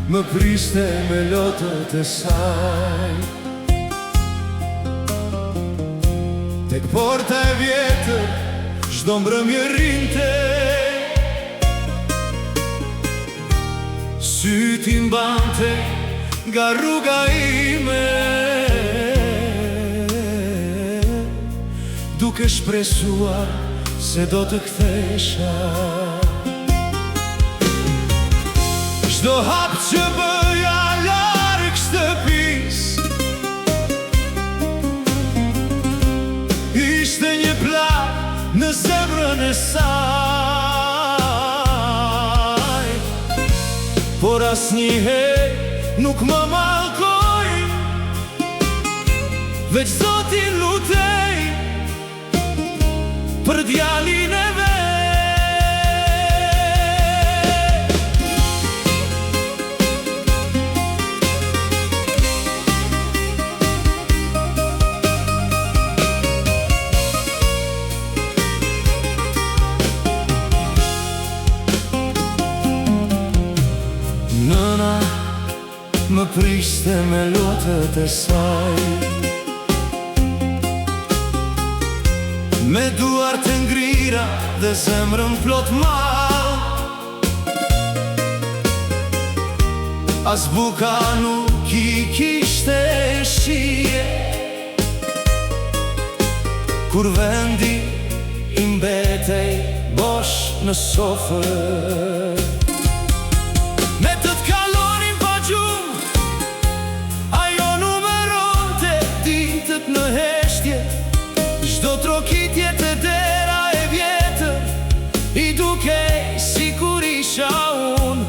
më priste me lotët e saj. Tek porta e vjetër çdo mbrëmje rinte, syti mbante nga rruga ime, duke shpresuar se do të kthesha. Çdo hap që bëja larg shtëpis ishte një plag në zemrën e saj, por asnjëherë nuk më mallkoj, veç Zotin lutej për djalin e vet. Nëna më priste me lotët e saj, me duart e ngrira dhe zemrën plot mall. As buka nuk I kishte shije, kur vendi I mbetej bosh në sofër. Me të t'kalonin pa gjumë, ajo numeronte ditët në heshtje, çdo trokitje të dera e vjetër I dukej si kur isha unë.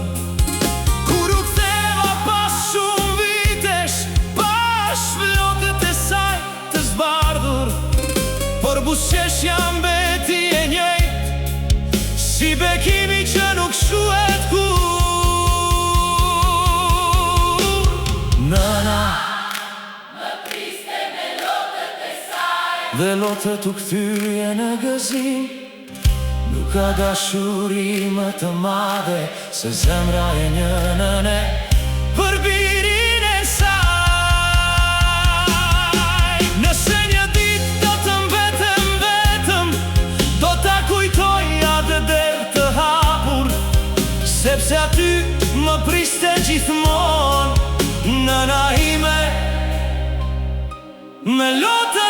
Kur u ktheva pas shumë vitesh, pas flokët e saj të zbardhur, por buzëqeshja mbeti e njëjtë, si bekimi që nuk shuhet kur. Nëna më priste me lotët e saj, dhe lotët u kthye në gëzim. Nuk ka dashuri më të madhe se zemra e një nëne për birin e saj. Nëse një ditë do të mbetem vetëm, do ta kujtoja dhe derë të hapur, sepse aty më priste gjithmonë nëna ime me lotët